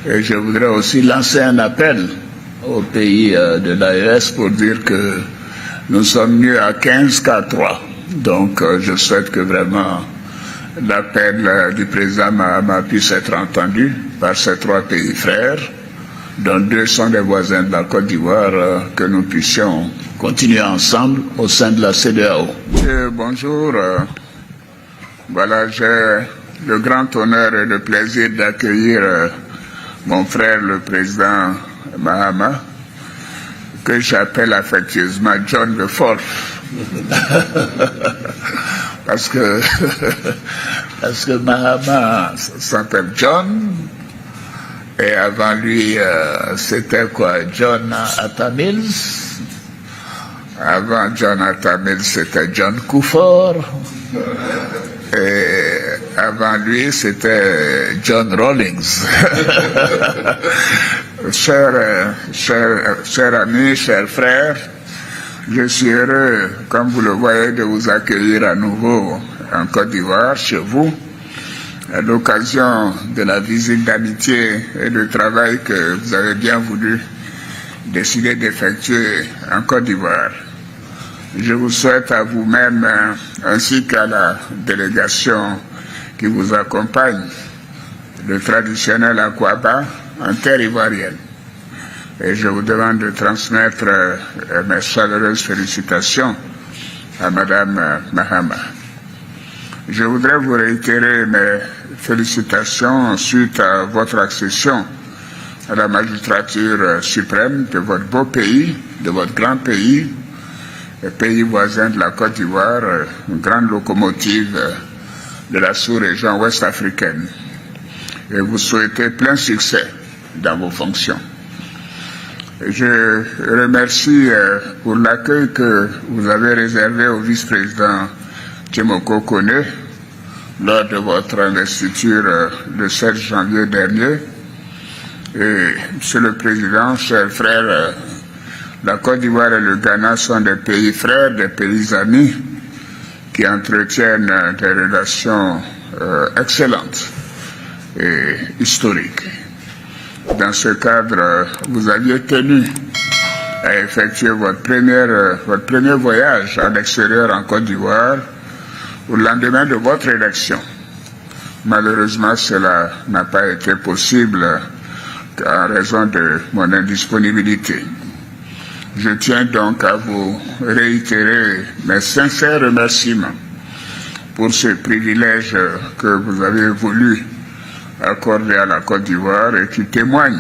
Et je voudrais aussi lancer un appel aux pays de l'AES pour dire que nous sommes mieux à 15 qu'à 3. Donc je souhaite que vraiment l'appel du président Mahama puisse être entendu par ces 3 pays frères, dont 2 sont des voisins de la Côte d'Ivoire, que nous puissions continuer ensemble au sein de la CEDEAO. Bonjour. Voilà, j'ai le grand honneur et le plaisir d'accueillir mon frère, le président Mahama, que j'appelle affectueusement John le Fort. parce que Mahama s'appelle John, et avant lui, c'était quoi? John Atta Mills. Avant John Atta Mills, c'était John Kufuor. Et avant lui, c'était John Rawlings. Chers amis, chers frères, je suis heureux, comme vous le voyez, de vous accueillir à nouveau en Côte d'Ivoire, chez vous, à l'occasion de la visite d'amitié et de travail que vous avez bien voulu décider d'effectuer en Côte d'Ivoire. Je vous souhaite à vous-même ainsi qu'à la délégation qui vous accompagne le traditionnel Akwaba en terre ivoirienne. Et je vous demande de transmettre mes chaleureuses félicitations à Madame Mahama. Je voudrais vous réitérer mes félicitations suite à votre accession à la magistrature suprême de votre beau pays, de votre grand pays, le pays voisin de la Côte d'Ivoire, une grande locomotive de la sous-région ouest-africaine. Et vous souhaitez plein succès dans vos fonctions. Je remercie pour l'accueil que vous avez réservé au vice-président Tchemoko Kone lors de votre investiture le 7 janvier dernier. Et Monsieur le Président, chers frères, la Côte d'Ivoire et le Ghana sont des pays frères, des pays amis qui entretiennent des relations excellentes et historiques. Dans ce cadre, vous aviez tenu à effectuer votre premier voyage à l'extérieur en Côte d'Ivoire au lendemain de votre élection. Malheureusement, cela n'a pas été possible en raison de mon indisponibilité. Je tiens donc à vous réitérer mes sincères remerciements pour ce privilège que vous avez voulu accorder à la Côte d'Ivoire et qui témoigne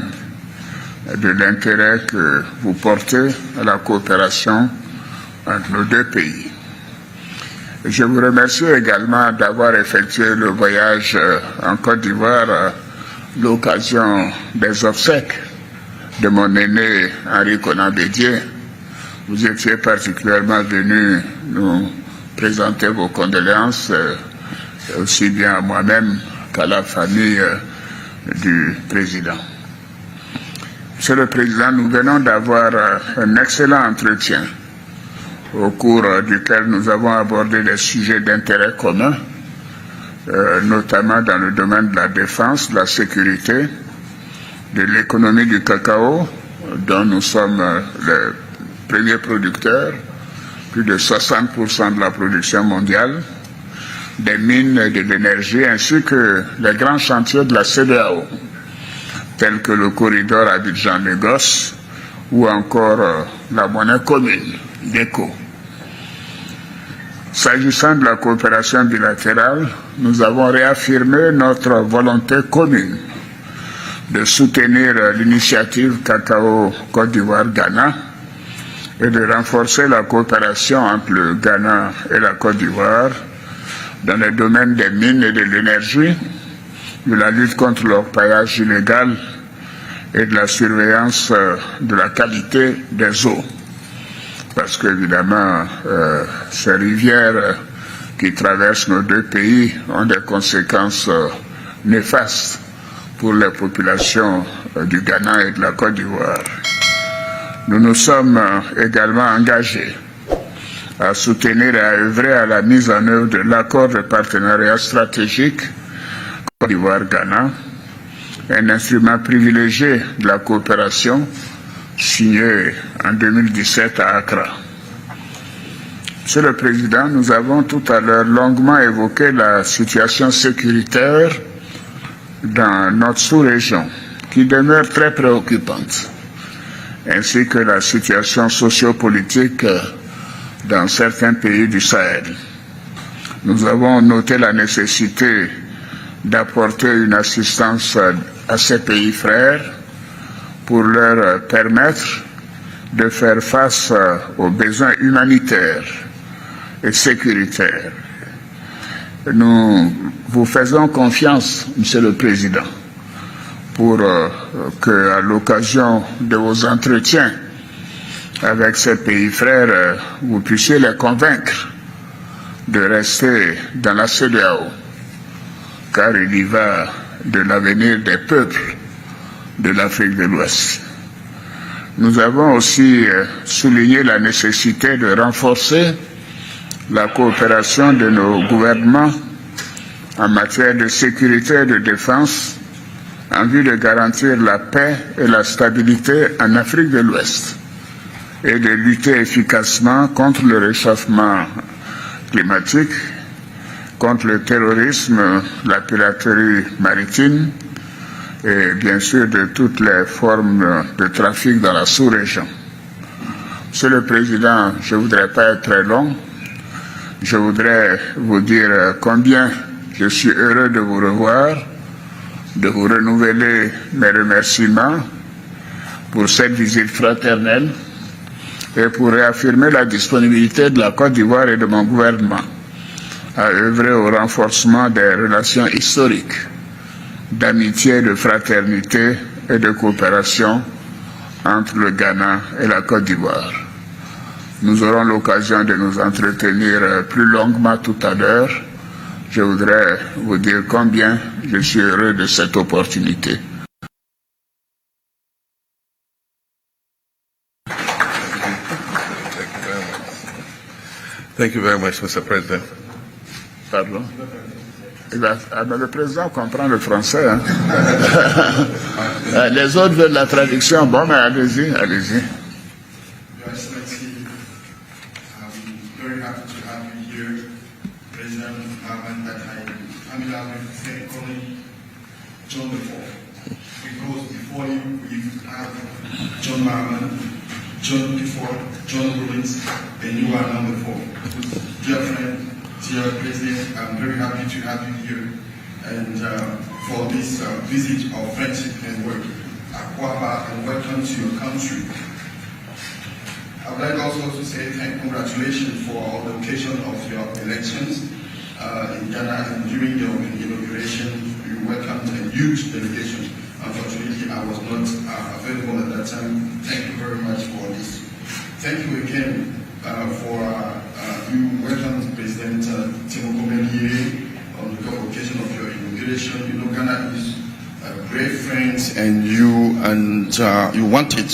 de l'intérêt que vous portez à la coopération entre nos 2 pays. Je vous remercie également d'avoir effectué le voyage en Côte d'Ivoire à l'occasion des obsèques de mon aîné Henri Konan Bédié. Vous étiez particulièrement venu nous présenter vos condoléances, aussi bien à moi-même qu'à la famille du président. Monsieur le Président, nous venons d'avoir un excellent entretien au cours duquel nous avons abordé des sujets d'intérêt commun, notamment dans le domaine de la défense, de la sécurité, de l'économie du cacao, dont nous sommes les premiers producteurs, plus de 60% de la production mondiale, des mines et de l'énergie, ainsi que les grands chantiers de la CEDEAO, tels que le corridor Abidjan-Lagos ou encore la monnaie commune, l'ECO. S'agissant de la coopération bilatérale, nous avons réaffirmé notre volonté commune de soutenir l'initiative Cacao Côte d'Ivoire-Ghana et de renforcer la coopération entre le Ghana et la Côte d'Ivoire dans les domaines des mines et de l'énergie, de la lutte contre l'orpaillage illégal et de la surveillance de la qualité des eaux. Parce qu'évidemment, ces rivières qui traversent nos 2 pays ont des conséquences néfastes pour les populations du Ghana et de la Côte d'Ivoire. Nous nous sommes également engagés à soutenir et à œuvrer à la mise en œuvre de l'accord de partenariat stratégique Côte d'Ivoire-Ghana, un instrument privilégié de la coopération signé en 2017 à Accra. Monsieur le Président, nous avons tout à l'heure longuement évoqué la situation sécuritaire dans notre sous-région, qui demeure très préoccupante, ainsi que la situation sociopolitique dans certains pays du Sahel. Nous avons noté la nécessité d'apporter une assistance à ces pays frères pour leur permettre de faire face aux besoins humanitaires et sécuritaires. Nous vous faisons confiance, Monsieur le Président, pour qu'à l'occasion de vos entretiens avec ces pays frères, vous puissiez les convaincre de rester dans la CEDEAO, car il y va de l'avenir des peuples de l'Afrique de l'Ouest. Nous avons aussi souligné la nécessité de renforcer la coopération de nos gouvernements en matière de sécurité et de défense en vue de garantir la paix et la stabilité en Afrique de l'Ouest et de lutter efficacement contre le réchauffement climatique, contre le terrorisme, la piraterie maritime et bien sûr de toutes les formes de trafic dans la sous-région. Monsieur le Président, je ne voudrais pas être très long. Je voudrais vous dire combien je suis heureux de vous revoir, de vous renouveler mes remerciements pour cette visite fraternelle et pour réaffirmer la disponibilité de la Côte d'Ivoire et de mon gouvernement à œuvrer au renforcement des relations historiques d'amitié, de fraternité et de coopération entre le Ghana et la Côte d'Ivoire. Nous aurons l'occasion de nous entretenir plus longuement tout à l'heure. Je voudrais vous dire combien je suis heureux de cette opportunité. Thank you very much, Mr. President. Pardon? Le président comprend le français. Hein? Les autres veulent la traduction. Bon, mais allez-y, allez-y. Your Excellency, I'm very happy to have you here, President Mahmoud, that I'm calling John before. Because before you, we have John Mahmoud, John before, John Rollins, and you are number 4. Dear friend, dear President, I'm very happy to have you here and for this visit of friendship and work. Akwaba, and welcome to your country. I would like also to say congratulations for the occasion of your elections in Ghana, and during your inauguration, you welcomed a huge delegation. Unfortunately, I was not available at that time. Thank you very much for this. Thank you again for you welcomed President Timoko Melie on the occasion of your inauguration. You know, Ghana is a great friend, and you wanted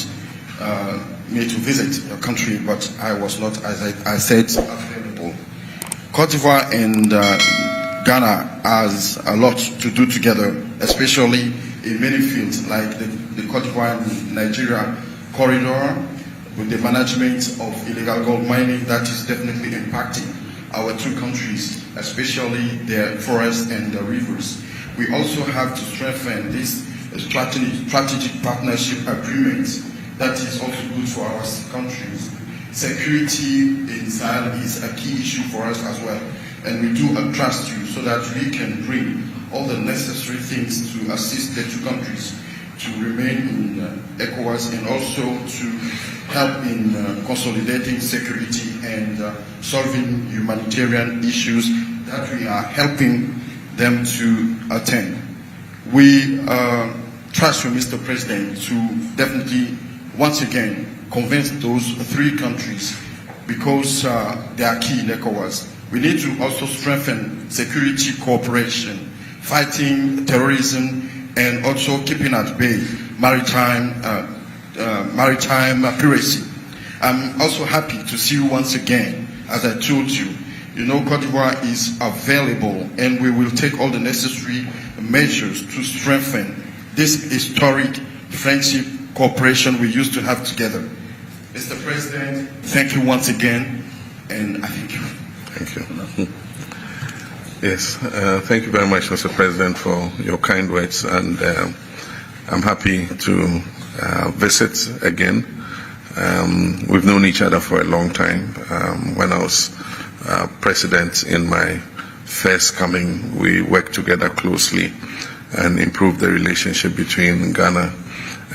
me to visit your country, but I was not, as I said, available. Cote d'Ivoire and Ghana has a lot to do together, especially in many fields like the Cote d'Ivoire-Nigeria corridor, with the management of illegal gold mining that is definitely impacting our two countries, especially their forests and the rivers. We also have to strengthen this strategic partnership agreement that is also good for our countries. Security in Sahel is a key issue for us as well, and we do trust you so that we can bring all the necessary things to assist the two countries to remain in ECOWAS, and also to help in consolidating security and solving humanitarian issues that we are helping them to attend. We trust you, Mr. President, to definitely once again convince those three countries, because they are key in ECOWAS. We need to also strengthen security cooperation, fighting terrorism, and also keeping at bay maritime piracy. I'm also happy to see you once again. As I told you, Cote d'Ivoire is available, and we will take all the necessary measures to strengthen this historic friendship, cooperation we used to have together. Mr. President, thank you once again, and I thank you. Thank you. Yes, thank you very much, Mr. President, for your kind words, and I'm happy to visit again. We've known each other for a long time. When I was president in my first coming, we worked together closely and improved the relationship between Ghana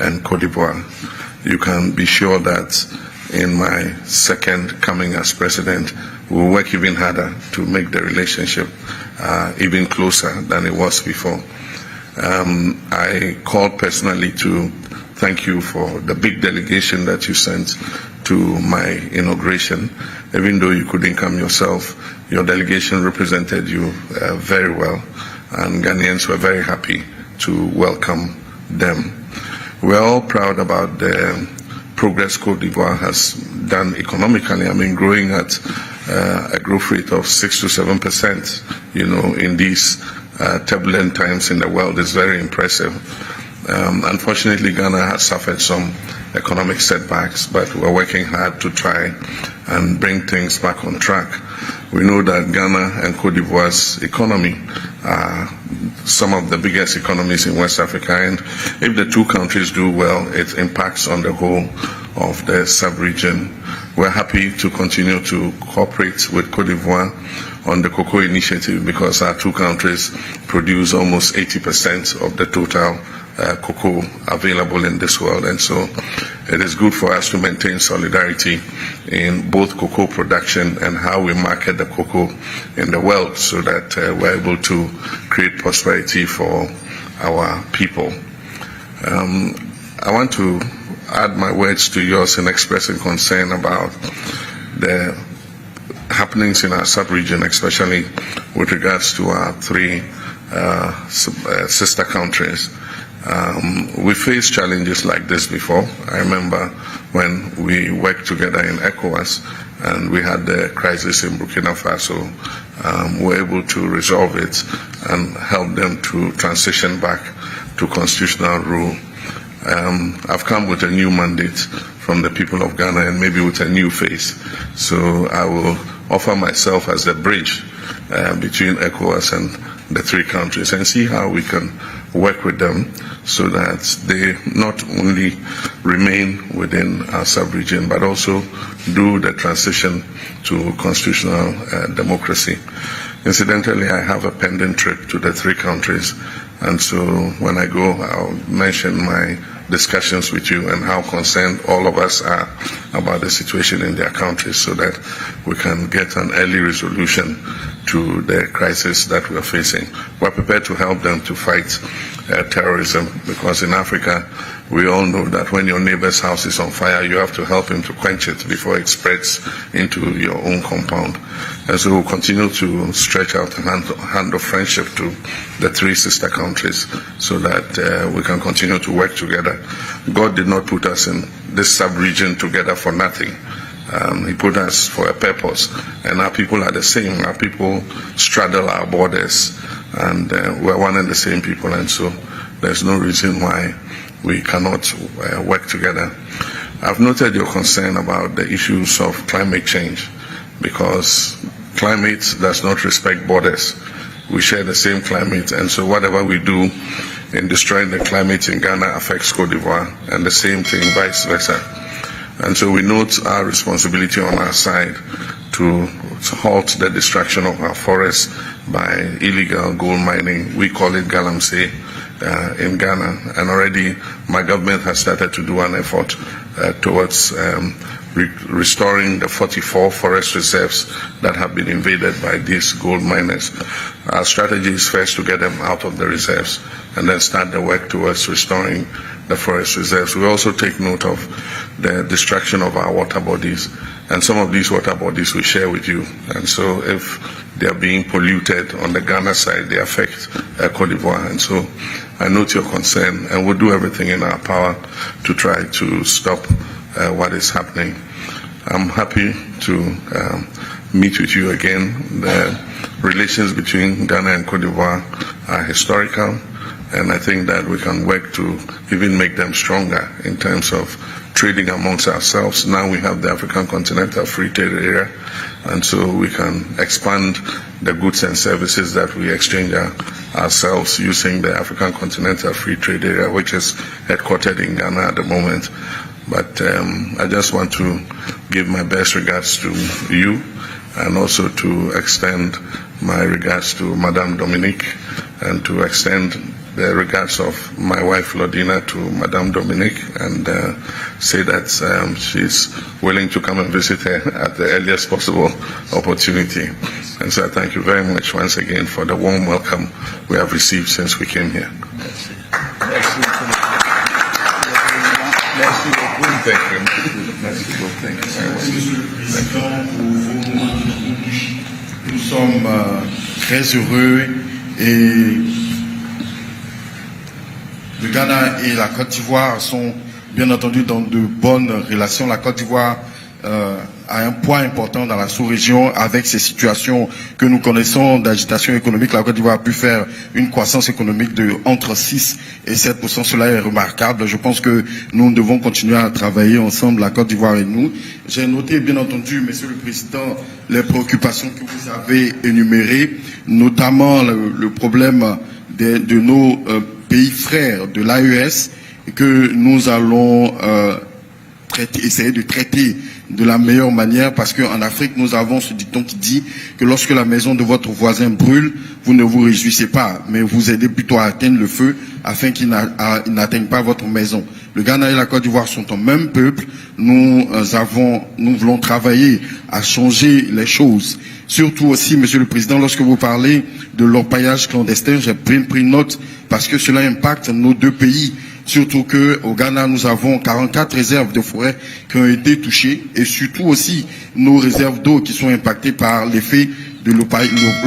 and Cote d'Ivoire. You can be sure that in my second coming as president, we will work even harder to make the relationship even closer than it was before. I called personally to thank you for the big delegation that you sent to my inauguration. Even though you couldn't come yourself, your delegation represented you very well, and Ghanaians were very happy to welcome them. We're all proud about the progress Cote d'Ivoire has done economically. I mean, growing at a growth rate of 6 to 7%, in these turbulent times in the world is very impressive. Unfortunately, Ghana has suffered some economic setbacks, but we're working hard to try and bring things back on track. We know that Ghana and Cote d'Ivoire's economy are some of the biggest economies in West Africa, and if the two countries do well, it impacts on the whole of the sub-region. We're happy to continue to cooperate with Cote d'Ivoire on the Cocoa Initiative because our two countries produce almost 80% of the total cocoa available in this world, and so it is good for us to maintain solidarity in both cocoa production and how we market the cocoa in the world so that we're able to create prosperity for our people. I want to add my words to yours in expressing concern about the happenings in our sub-region, especially with regards to our three sister countries. We faced challenges like this before. I remember when we worked together in ECOWAS and we had the crisis in Burkina Faso. We were able to resolve it and help them to transition back to constitutional rule. I've come with a new mandate from the people of Ghana and maybe with a new face. So I will offer myself as a bridge between ECOWAS and the three countries and see how we can work with them so that they not only remain within our sub-region but also do the transition to constitutional democracy. Incidentally, I have a pending trip to the three countries, and so when I go, I'll mention my discussions with you and how concerned all of us are about the situation in their countries so that we can get an early resolution to the crisis that we're facing. We're prepared to help them to fight terrorism because in Africa, we all know that when your neighbor's house is on fire, you have to help him to quench it before it spreads into your own compound. And so we'll continue to stretch out a hand of friendship to the three sister countries so that we can continue to work together. God did not put us in this sub-region together for nothing. He put us for a purpose, and our people are the same. Our people straddle our borders, and we're one and the same people, and so there's no reason why we cannot work together. I've noted your concern about the issues of climate change, because climate does not respect borders. We share the same climate, and so whatever we do in destroying the climate in Ghana affects Cote d'Ivoire, and the same thing vice versa. And so we note our responsibility on our side to halt the destruction of our forests by illegal gold mining. We call it galamsey in Ghana, and already my government has started to do an effort towards restoring the 44 forest reserves that have been invaded by these gold miners. Our strategy is first to get them out of the reserves and then start the work towards restoring the forest reserves. We also take note of the destruction of our water bodies, and some of these water bodies we share with you. And so if they are being polluted on the Ghana side, they affect Cote d'Ivoire. And so I note your concern, and we'll do everything in our power to try to stop what is happening. I'm happy to meet with you again. The relations between Ghana and Cote d'Ivoire are historical. And I think that we can work to even make them stronger in terms of trading amongst ourselves. Now we have the African Continental Free Trade Area, and so we can expand the goods and services that we exchange ourselves using the African Continental Free Trade Area, which is headquartered in Ghana at the moment. But I just want to give my best regards to you, and also to extend my regards to Madame Dominique, and to extend the regards of my wife Lodina to Madame Dominique, and say that she's willing to come and visit her at the earliest possible opportunity. And so I thank you very much once again for the warm welcome we have received since we came here. Nous sommes très heureux, et le Ghana et la Côte d'Ivoire sont bien entendu dans de bonnes relations. La Côte d'Ivoire a un poids important dans la sous-région avec ces situations que nous connaissons d'agitation économique. La Côte d'Ivoire a pu faire une croissance économique de entre 6 et 7%. Cela est remarquable. Je pense que nous devons continuer à travailler ensemble, la Côte d'Ivoire et nous. J'ai noté, bien entendu, Monsieur le Président, les préoccupations que vous avez énumérées, notamment le problème de nos pays frères de l'AES, que nous allons essayer de traiter de la meilleure manière, parce qu'en Afrique, nous avons ce dicton qui dit que lorsque la maison de votre voisin brûle, vous ne vous réjouissez pas, mais vous aidez plutôt à atteindre le feu afin qu'il n'atteigne pas votre maison. Le Ghana et la Côte d'Ivoire sont un même peuple. Nous voulons travailler à changer les choses. Surtout aussi, Monsieur le Président, lorsque vous parlez de l'orpaillage clandestin, j'ai pris note parce que cela impacte nos deux pays. Surtout qu'au Ghana, nous avons 44 réserves de forêt qui ont été touchées, et surtout aussi nos réserves d'eau qui sont impactées par l'effet de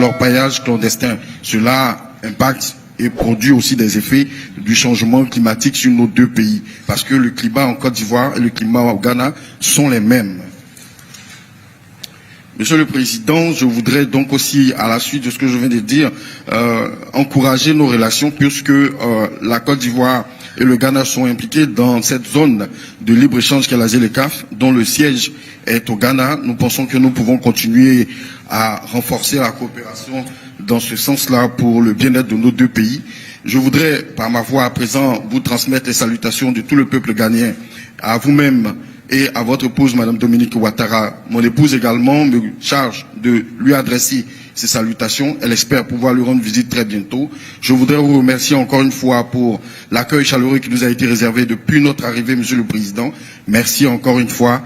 l'orpaillage clandestin. Cela impacte et produit aussi des effets du changement climatique sur nos deux pays, parce que le climat en Côte d'Ivoire et le climat au Ghana sont les mêmes. Monsieur le Président, je voudrais donc aussi, à la suite de ce que je viens de dire, encourager nos relations, puisque la Côte d'Ivoire et le Ghana sont impliqués dans cette zone de libre-échange qu'est la ZLECAf, dont le siège est au Ghana. Nous pensons que nous pouvons continuer à renforcer la coopération dans ce sens-là pour le bien-être de nos deux pays. Je voudrais, par ma voix à présent, vous transmettre les salutations de tout le peuple ghanéen, à vous-même et à votre épouse, Madame Dominique Ouattara. Mon épouse également me charge de lui adresser ces salutations. Elle espère pouvoir lui rendre visite très bientôt. Je voudrais vous remercier encore une fois pour l'accueil chaleureux qui nous a été réservé depuis notre arrivée, Monsieur le Président. Merci encore une fois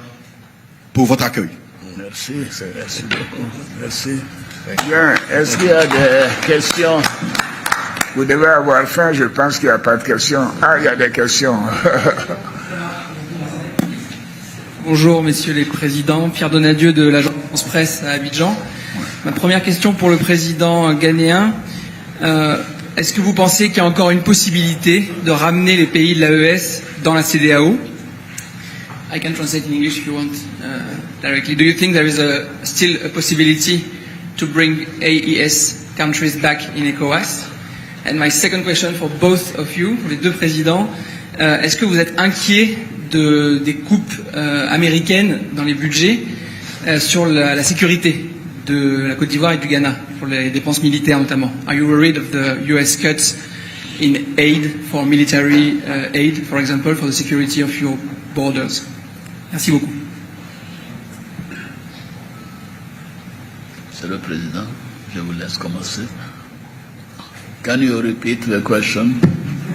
pour votre accueil. Merci, merci beaucoup. Merci. Bien, est-ce qu'il y a des questions? Vous devez avoir faim, je pense qu'il n'y a pas de questions. Ah, il y a des questions. Bonjour, messieurs les présidents. Pierre Donadieu de l'agence France-Presse à Abidjan. Ma première question pour le président ghanéen. Est-ce que vous pensez qu'il y a encore une possibilité de ramener les pays de l'AES dans la CEDEAO? I can translate in English if you want directly. Do you think there is still a possibility to bring AES countries back in ECOWAS? And my second question for both of you, pour les deux présidents, est-ce que vous êtes inquiets des coupes américaines dans les budgets sur la sécurité de la Côte d'Ivoire et du Ghana, pour les dépenses militaires notamment? Are you worried of the US cuts in aid for military aid, for example, for the security of your borders? Merci beaucoup. Monsieur le Président, je vous laisse commencer. Can you repeat the question?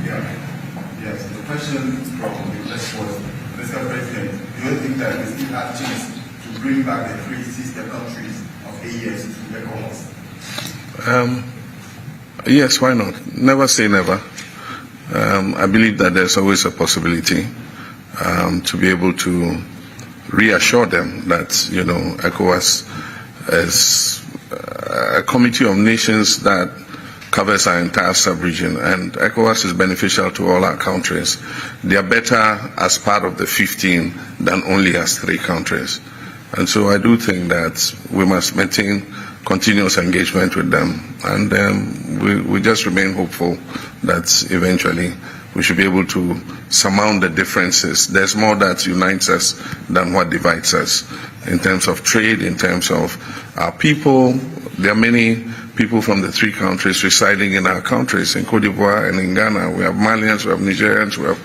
Yes, the question from the press was, Mr. President, do you think that we still have a chance to bring back the three sister countries of AES to ECOWAS? Yes, why not? Never say never. I believe that there's always a possibility to be able to reassure them that, ECOWAS is a committee of nations that covers our entire sub-region, and ECOWAS is beneficial to all our countries. They are better as part of the 15 than only as 3 countries. And so I do think that we must maintain continuous engagement with them. And we just remain hopeful that eventually we should be able to surmount the differences. There's more that unites us than what divides us in terms of trade, in terms of our people. There are many people from the three countries residing in our countries, in Cote d'Ivoire and in Ghana. We have Malians, we have Nigerians, we have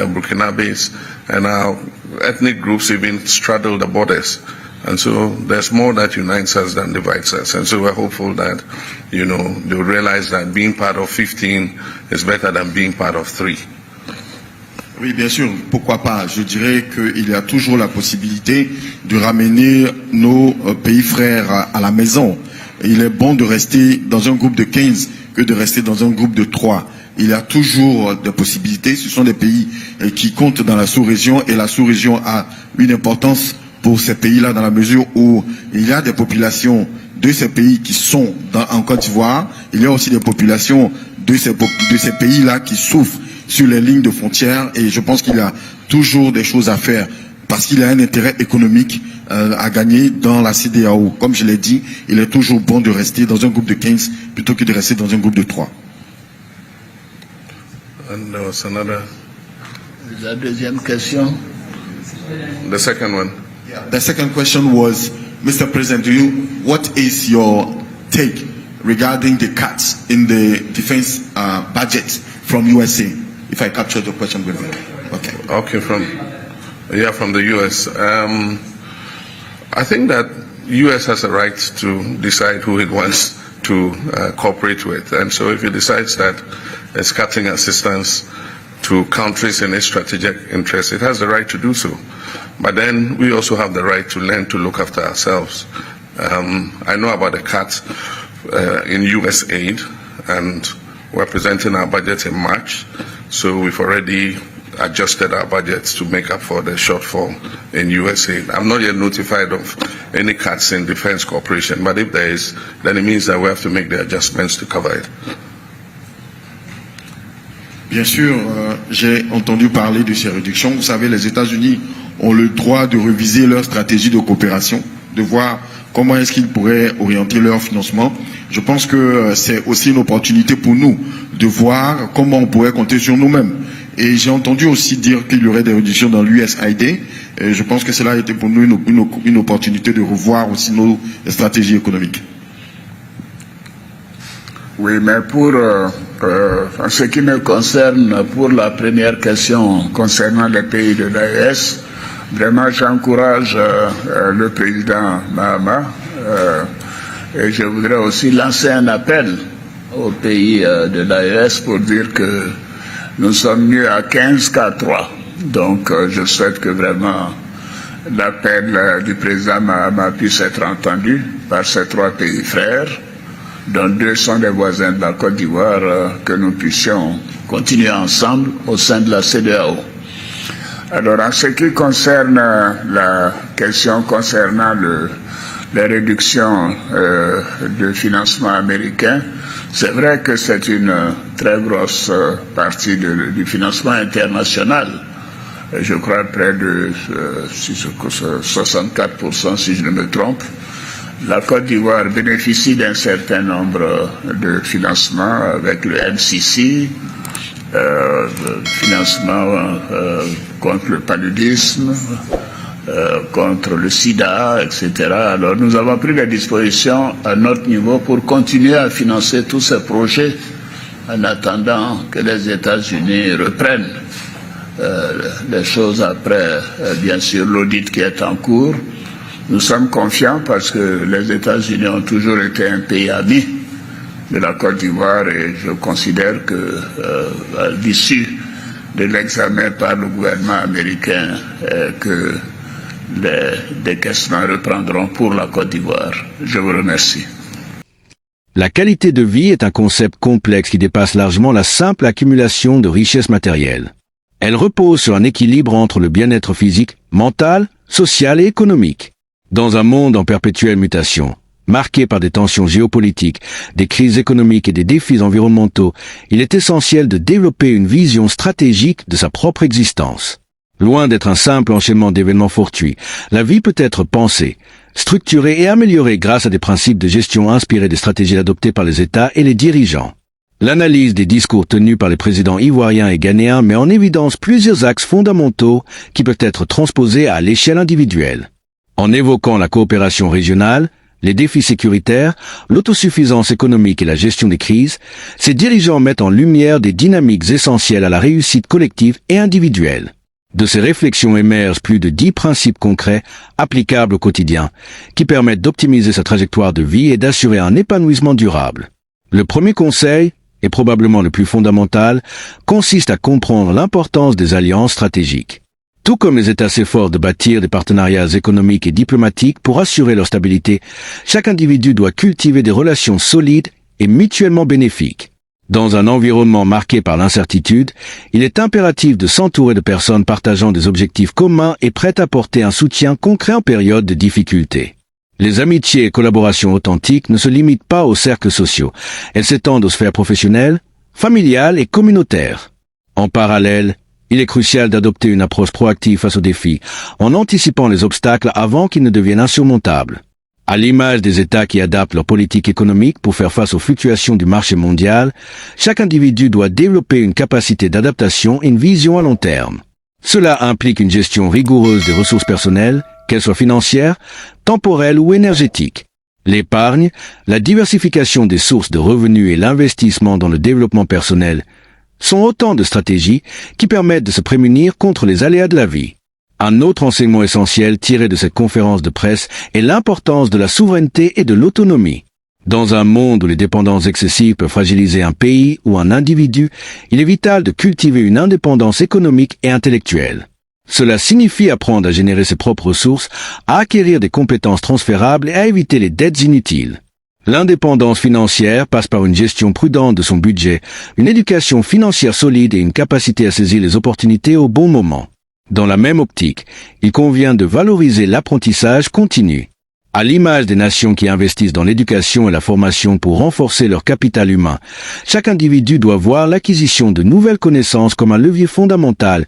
Burkinabes, and our ethnic groups even straddle the borders. And so there's more that unites us than divides us. And so we're hopeful that, they'll realize that being part of 15 is better than being part of 3. Oui, bien sûr, pourquoi pas. Je dirais qu'il y a toujours la possibilité de ramener nos pays frères à la maison. Il est bon de rester dans un groupe de 15 que de rester dans un groupe de 3. Il y a toujours des possibilités. Ce sont des pays qui comptent dans la sous-région et la sous-région a une importance pour ces pays-là dans la mesure où il y a des populations de ces pays qui sont en Côte d'Ivoire. Il y a aussi des populations de ces pays-là qui souffrent sur les lignes de frontières et je pense qu'il y a toujours des choses à faire parce qu'il y a un intérêt économique à gagner dans la CEDEAO. Comme je l'ai dit, il est toujours bon de rester dans un groupe de 15 plutôt que de rester dans un groupe de 3. And there was another. La deuxième question. The second one. The second question was, Mr. President, what is your take regarding the cuts in the defense budget from USA? If I captured the question good. Okay. Okay, from the US. I think that US has a right to decide who it wants to cooperate with. And so if it decides that it's cutting assistance to countries in its strategic interest, it has the right to do so. But then we also have the right to learn to look after ourselves. I know about the cut in US aid, and we're presenting our budget in March. So we've already adjusted our budgets to make up for the shortfall in US aid. I'm not yet notified of any cuts in defense cooperation, but if there is, then it means that we have to make the adjustments to cover it. Bien sûr, j'ai entendu parler de ces réductions. Vous savez, les États-Unis ont le droit de réviser leur stratégie de coopération, de voir comment est-ce qu'ils pourraient orienter leur financement. Je pense que c'est aussi une opportunité pour nous de voir comment on pourrait compter sur nous-mêmes. Et j'ai entendu aussi dire qu'il y aurait des réductions dans l'USAID. Et je pense que cela a été pour nous une opportunité de revoir aussi nos stratégies économiques. Oui, mais pour en ce qui me concerne, pour la première question concernant les pays de l'AES, vraiment j'encourage le président Mahama et je voudrais aussi lancer un appel aux pays de l'AES pour dire que nous sommes mieux à 15 qu'à 3. Donc je souhaite que vraiment l'appel du président Mahama puisse être entendu par ces 3 pays frères, dont 2 sont des voisins de la Côte d'Ivoire, que nous puissions continuer ensemble au sein de la CEDEAO. Alors, en ce qui concerne la question concernant les réductions de financement américain, c'est vrai que c'est une très grosse partie du financement international. Je crois près de 64%, si je ne me trompe. La Côte d'Ivoire bénéficie d'un certain nombre de financements avec le MCC, financement contre le paludisme, contre le sida, etc. Alors nous avons pris les dispositions à notre niveau pour continuer à financer tous ces projets en attendant que les États-Unis reprennent les choses après, bien sûr, l'audit qui est en cours. Nous sommes confiants parce que les États-Unis ont toujours été un pays ami de la Côte d'Ivoire et je considère que à l'issue de l'examen par le gouvernement américain que les décaissements reprendront pour la Côte d'Ivoire. Je vous remercie. La qualité de vie est un concept complexe qui dépasse largement la simple accumulation de richesses matérielles. Elle repose sur un équilibre entre le bien-être physique, mental, social et économique. Dans un monde en perpétuelle mutation, marqué par des tensions géopolitiques, des crises économiques et des défis environnementaux, il est essentiel de développer une vision stratégique de sa propre existence. Loin d'être un simple enchaînement d'événements fortuits, la vie peut être pensée, structurée et améliorée grâce à des principes de gestion inspirés des stratégies adoptées par les États et les dirigeants. L'analyse des discours tenus par les présidents ivoiriens et ghanéens met en évidence plusieurs axes fondamentaux qui peuvent être transposés à l'échelle individuelle. En évoquant la coopération régionale, les défis sécuritaires, l'autosuffisance économique et la gestion des crises, ces dirigeants mettent en lumière des dynamiques essentielles à la réussite collective et individuelle. De ces réflexions émergent plus de 10 principes concrets, applicables au quotidien, qui permettent d'optimiser sa trajectoire de vie et d'assurer un épanouissement durable. Le premier conseil, et probablement le plus fondamental, consiste à comprendre l'importance des alliances stratégiques. Tout comme les États s'efforcent de bâtir des partenariats économiques et diplomatiques pour assurer leur stabilité, chaque individu doit cultiver des relations solides et mutuellement bénéfiques. Dans un environnement marqué par l'incertitude, il est impératif de s'entourer de personnes partageant des objectifs communs et prêtes à apporter un soutien concret en période de difficulté. Les amitiés et collaborations authentiques ne se limitent pas aux cercles sociaux. Elles s'étendent aux sphères professionnelles, familiales et communautaires. En parallèle, il est crucial d'adopter une approche proactive face aux défis, en anticipant les obstacles avant qu'ils ne deviennent insurmontables. À l'image des États qui adaptent leur politique économique pour faire face aux fluctuations du marché mondial, chaque individu doit développer une capacité d'adaptation et une vision à long terme. Cela implique une gestion rigoureuse des ressources personnelles, qu'elles soient financières, temporelles ou énergétiques. L'épargne, la diversification des sources de revenus et l'investissement dans le développement personnel sont autant de stratégies qui permettent de se prémunir contre les aléas de la vie. Un autre enseignement essentiel tiré de cette conférence de presse est l'importance de la souveraineté et de l'autonomie. Dans un monde où les dépendances excessives peuvent fragiliser un pays ou un individu, il est vital de cultiver une indépendance économique et intellectuelle. Cela signifie apprendre à générer ses propres ressources, à acquérir des compétences transférables et à éviter les dettes inutiles. L'indépendance financière passe par une gestion prudente de son budget, une éducation financière solide et une capacité à saisir les opportunités au bon moment. Dans la même optique, il convient de valoriser l'apprentissage continu. À l'image des nations qui investissent dans l'éducation et la formation pour renforcer leur capital humain, chaque individu doit voir l'acquisition de nouvelles connaissances comme un levier fondamental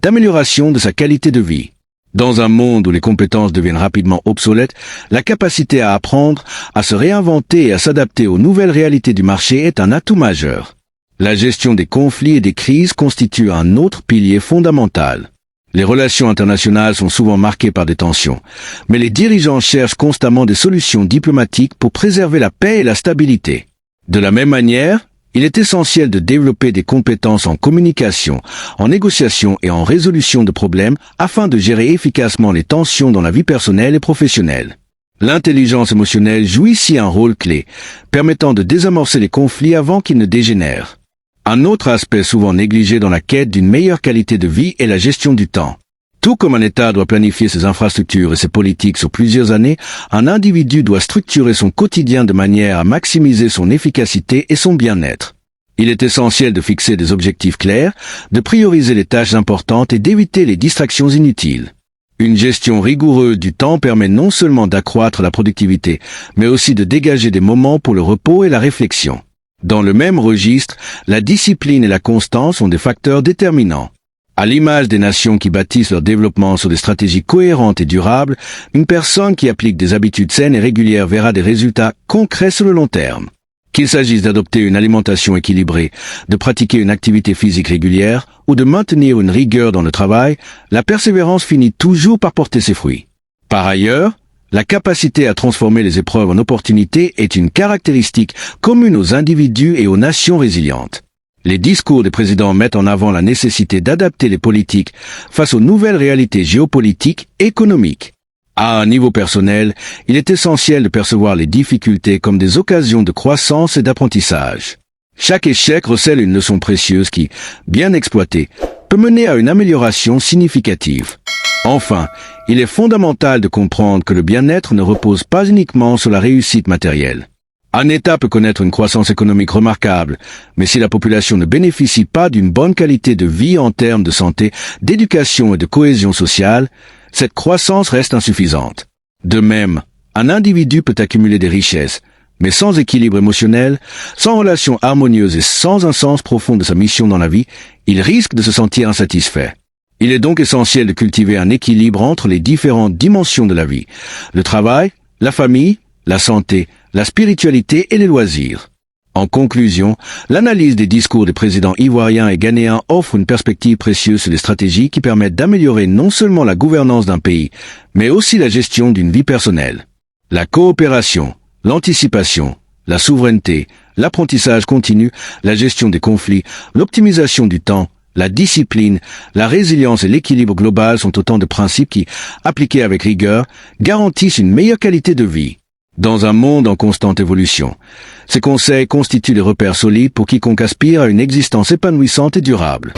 d'amélioration de sa qualité de vie. Dans un monde où les compétences deviennent rapidement obsolètes, la capacité à apprendre, à se réinventer et à s'adapter aux nouvelles réalités du marché est un atout majeur. La gestion des conflits et des crises constitue un autre pilier fondamental. Les relations internationales sont souvent marquées par des tensions, mais les dirigeants cherchent constamment des solutions diplomatiques pour préserver la paix et la stabilité. De la même manière, il est essentiel de développer des compétences en communication, en négociation et en résolution de problèmes afin de gérer efficacement les tensions dans la vie personnelle et professionnelle. L'intelligence émotionnelle joue ici un rôle clé, permettant de désamorcer les conflits avant qu'ils ne dégénèrent. Un autre aspect souvent négligé dans la quête d'une meilleure qualité de vie est la gestion du temps. Tout comme un État doit planifier ses infrastructures et ses politiques sur plusieurs années, un individu doit structurer son quotidien de manière à maximiser son efficacité et son bien-être. Il est essentiel de fixer des objectifs clairs, de prioriser les tâches importantes et d'éviter les distractions inutiles. Une gestion rigoureuse du temps permet non seulement d'accroître la productivité, mais aussi de dégager des moments pour le repos et la réflexion. Dans le même registre, la discipline et la constance sont des facteurs déterminants. À l'image des nations qui bâtissent leur développement sur des stratégies cohérentes et durables, une personne qui applique des habitudes saines et régulières verra des résultats concrets sur le long terme. Qu'il s'agisse d'adopter une alimentation équilibrée, de pratiquer une activité physique régulière ou de maintenir une rigueur dans le travail, la persévérance finit toujours par porter ses fruits. Par ailleurs, la capacité à transformer les épreuves en opportunités est une caractéristique commune aux individus et aux nations résilientes. Les discours des présidents mettent en avant la nécessité d'adapter les politiques face aux nouvelles réalités géopolitiques et économiques. À un niveau personnel, il est essentiel de percevoir les difficultés comme des occasions de croissance et d'apprentissage. Chaque échec recèle une leçon précieuse qui, bien exploitée, peut mener à une amélioration significative. Enfin, il est fondamental de comprendre que le bien-être ne repose pas uniquement sur la réussite matérielle. Un État peut connaître une croissance économique remarquable, mais si la population ne bénéficie pas d'une bonne qualité de vie en termes de santé, d'éducation et de cohésion sociale, cette croissance reste insuffisante. De même, un individu peut accumuler des richesses, mais sans équilibre émotionnel, sans relation harmonieuse et sans un sens profond de sa mission dans la vie, il risque de se sentir insatisfait. Il est donc essentiel de cultiver un équilibre entre les différentes dimensions de la vie, le travail, la famille, la santé, la spiritualité et les loisirs. En conclusion, l'analyse des discours des présidents ivoiriens et ghanéens offre une perspective précieuse sur les stratégies qui permettent d'améliorer non seulement la gouvernance d'un pays, mais aussi la gestion d'une vie personnelle. La coopération, l'anticipation, la souveraineté, l'apprentissage continu, la gestion des conflits, l'optimisation du temps, la discipline, la résilience et l'équilibre global sont autant de principes qui, appliqués avec rigueur, garantissent une meilleure qualité de vie. Dans un monde en constante évolution, ces conseils constituent des repères solides pour quiconque aspire à une existence épanouissante et durable.